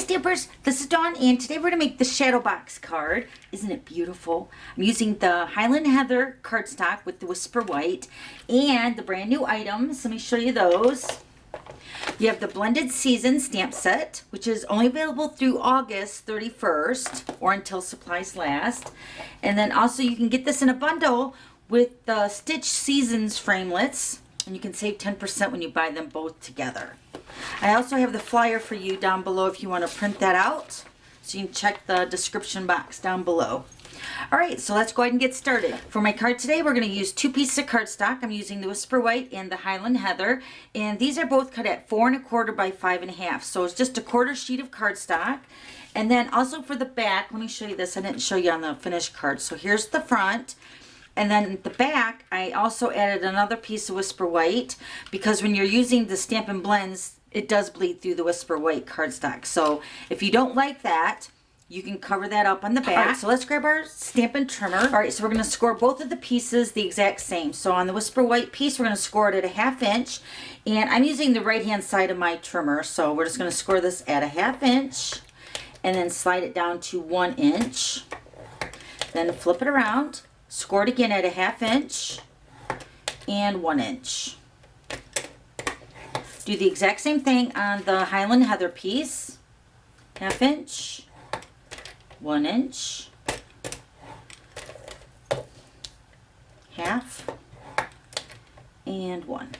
Stampers, this is Dawn, and today we're going to make the shadow box card. Isn't it beautiful? I'm using the Highland Heather cardstock with the Whisper White and the brand new items. Let me show you those. You have the Blended Season stamp set, which is only available through August 31st or until supplies last. And then also you can get this in a bundle with the Stitch Seasons framelits, and you can save 10% when you buy them both together. I also have the flyer for you down below if you want to print that out. So you can check the description box down below. Alright, so let's go ahead and get started. For my card today, we're going to use 2 pieces of cardstock. I'm using the Whisper White and the Highland Heather. And these are both cut at 4 1/4 by 5 1/2. So it's just a 1/4 sheet of cardstock. And then also for the back, let me show you this. I didn't show you on the finished card. So here's the front. And then at the back, I also added another piece of Whisper White because when you're using the Stampin'Blends, it does bleed through the Whisper White cardstock. So if you don't like that, you can cover that up on the back. All right, so let's grab our Stampin' Trimmer. All right, so we're going to score both of the pieces the exact same. So on the Whisper White piece, we're going to score it at 1/2 inch. And I'm using the right-hand side of my trimmer. So we're just going to score this at 1/2 inch. And then slide it down to 1 inch. Then flip it around. Score it again at 1/2 inch. And 1 inch. Do the exact same thing on the Highland Heather piece. 1/2 inch. 1 inch, 1/2, and 1.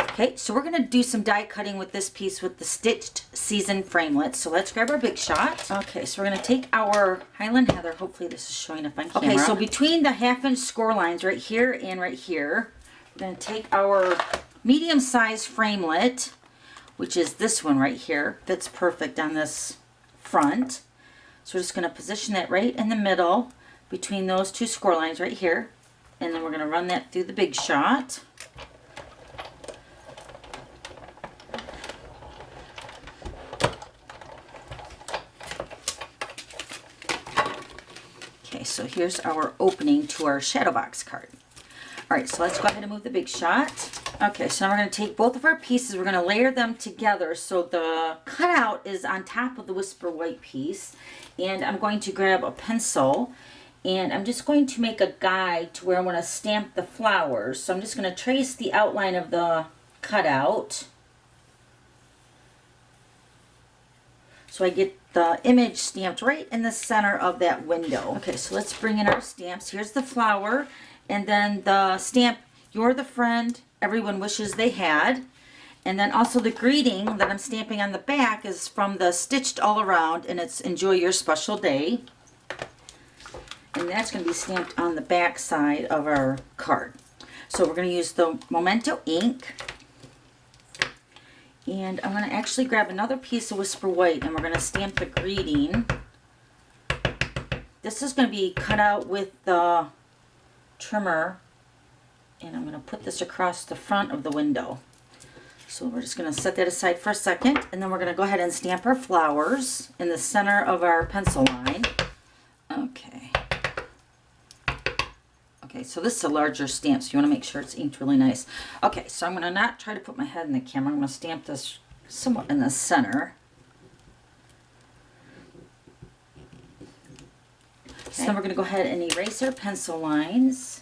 Okay, so we're going to do some die cutting with this piece with the Stitched Season framelit. So let's grab our Big Shot. Okay, so we're going to take our Highland Heather. Hopefully this is showing up on camera. Okay, so between the 1/2 inch score lines right here and right here, we're going to take our medium-sized framelit, which is this one right here. Fits perfect on this front. So we're just going to position that right in the middle between those two score lines right here. And then we're going to run that through the Big Shot. Okay, so here's our opening to our shadow box card. Alright, so let's go ahead and move the Big Shot. Okay, so now we're going to take both of our pieces, we're going to layer them together so the cutout is on top of the Whisper White piece. And I'm going to grab a pencil and I'm just going to make a guide to where I want to stamp the flowers. So I'm just going to trace the outline of the cutout so I get the image stamped right in the center of that window. Okay, so let's bring in our stamps. Here's the flower and then the stamp, "You're the friend everyone wishes they had." And then also the greeting that I'm stamping on the back is from the Stitched All Around, and it's "Enjoy Your Special Day." And that's going to be stamped on the back side of our card. So we're going to use the Memento ink. And I'm going to actually grab another piece of Whisper White, and we're going to stamp the greeting. This is going to be cut out with the trimmer. And I'm going to put this across the front of the window. So we're just going to set that aside for a second. And then we're going to go ahead and stamp our flowers in the center of our pencil line. Okay. Okay, so this is a larger stamp, so you want to make sure it's inked really nice. Okay, so I'm going to not try to put my head in the camera. I'm going to stamp this somewhat in the center. So then we're going to go ahead and erase our pencil lines.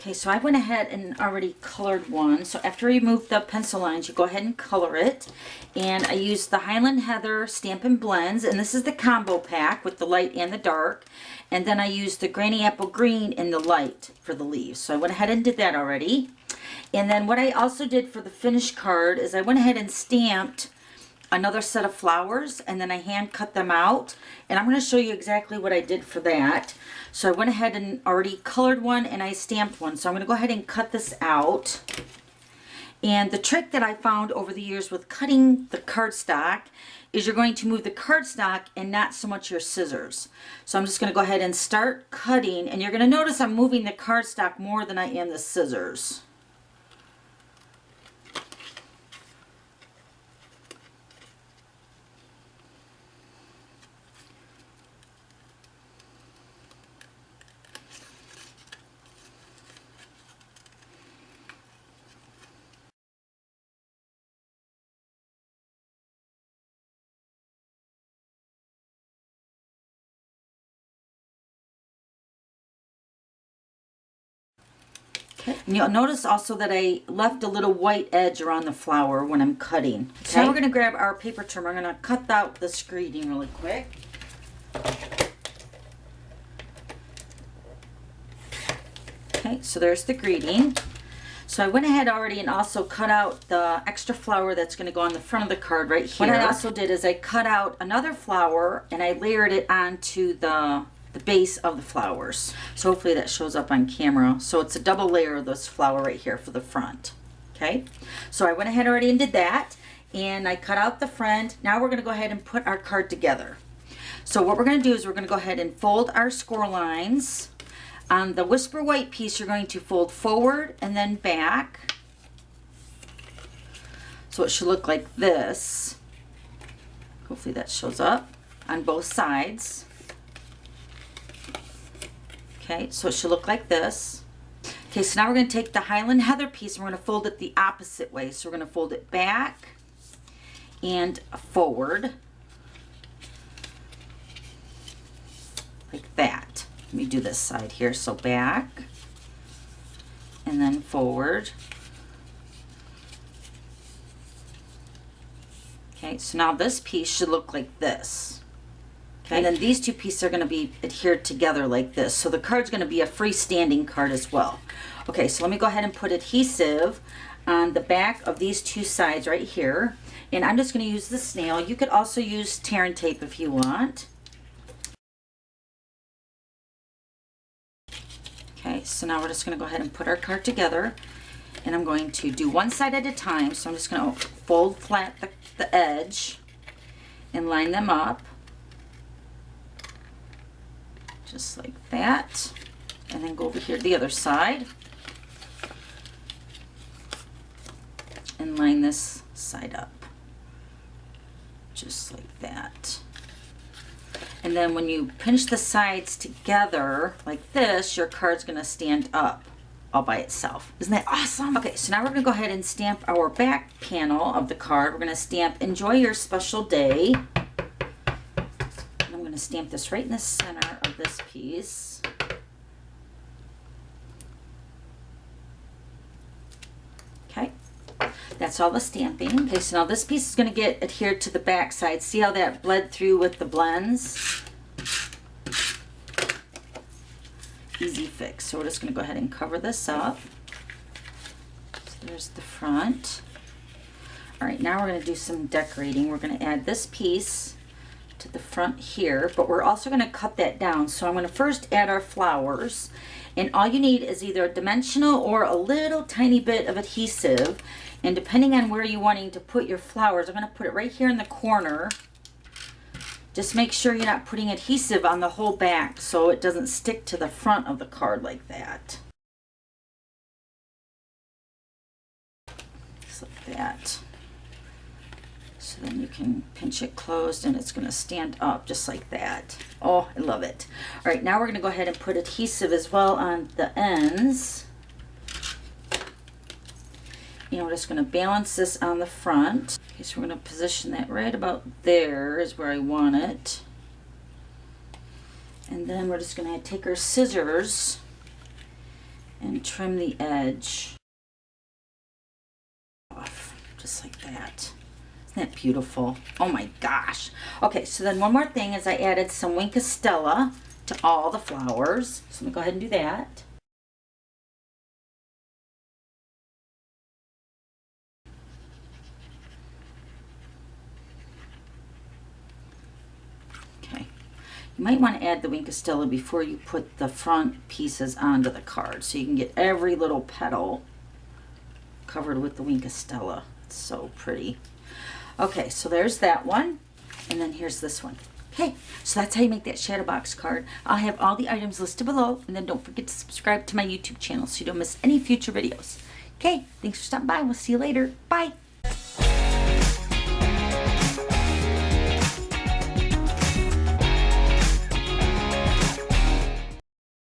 Okay, so I went ahead and already colored one. So after you remove the pencil lines, you go ahead and color it. And I used the Highland Heather Stampin'Blends, and this is the combo pack with the light and the dark. And then I used the Granny Apple Green in the light for the leaves. So I went ahead and did that already. And then what I also did for the finished card is I went ahead and stamped another set of flowers, and then I hand cut them out, and I'm going to show you exactly what I did for that. So I went ahead and already colored one and I stamped one, so I'm going to go ahead and cut this out. And the trick that I found over the years with cutting the cardstock is you're going to move the cardstock and not so much your scissors. So I'm just going to go ahead and start cutting, and you're going to notice I'm moving the cardstock more than I am the scissors. Okay. And you'll notice also that I left a little white edge around the flower when I'm cutting. Okay. So now we're going to grab our paper trimmer. I'm going to cut out this greeting really quick. Okay, so there's the greeting. So I went ahead already and also cut out the extra flower that's going to go on the front of the card right here. What I also did is I cut out another flower and I layered it onto the base of the flowers. So hopefully that shows up on camera. So it's a double layer of this flower right here for the front. Okay, so I went ahead already and did that, and I cut out the front. Now we're going to go ahead and put our card together. So what we're going to do is we're going to go ahead and fold our score lines. On the Whisper White piece, you're going to fold forward and then back. So it should look like this. Hopefully that shows up on both sides. Okay, so it should look like this. Okay, so now we're going to take the Highland Heather piece and we're going to fold it the opposite way. So we're going to fold it back and forward. Like that. Let me do this side here. So back and then forward. Okay, so now this piece should look like this. Okay, and then these two pieces are going to be adhered together like this. So the card's going to be a freestanding card as well. Okay, so let me go ahead and put adhesive on the back of these two sides right here. And I'm just going to use the snail. You could also use tear and tape if you want. Okay, so now we're just going to go ahead and put our card together, and I'm going to do one side at a time. So I'm just going to fold flat the edge and line them up just like that, and then go over here to the other side and line this side up just like that. And then when you pinch the sides together like this, your card's going to stand up all by itself. Isn't that awesome? Okay, so now we're going to go ahead and stamp our back panel of the card. We're going to stamp Enjoy Your Special Day. And I'm going to stamp this right in the center of this piece. Okay. That's all the stamping. Okay, so now this piece is going to get adhered to the back side. See how that bled through with the blends? Easy fix. So we're just going to go ahead and cover this up. So there's the front. All right, now we're going to do some decorating. We're going to add this piece to the front here, but we're also going to cut that down. So I'm going to first add our flowers, and all you need is either a dimensional or a little tiny bit of adhesive. And depending on where you're wanting to put your flowers, I'm going to put it right here in the corner. Just make sure you're not putting adhesive on the whole back so it doesn't stick to the front of the card like that. Just like that. So then you can pinch it closed and it's going to stand up just like that. Oh, I love it. All right, now we're going to go ahead and put adhesive as well on the ends. And we're just going to balance this on the front. Okay, so we're going to position that right about there is where I want it. And then we're just going to take our scissors and trim the edge off, just like that. Isn't that beautiful? Oh my gosh. Okay, so then one more thing is I added some Winkostella to all the flowers. So let me go ahead and do that. You might want to add the Winkostella before you put the front pieces onto the card so you can get every little petal covered with the Winkostella. It's so pretty. Okay, so there's that one, and then here's this one. Okay, so that's how you make that shadow box card. I'll have all the items listed below, and then don't forget to subscribe to my YouTube channel so you don't miss any future videos. Okay, thanks for stopping by. We'll see you later. Bye.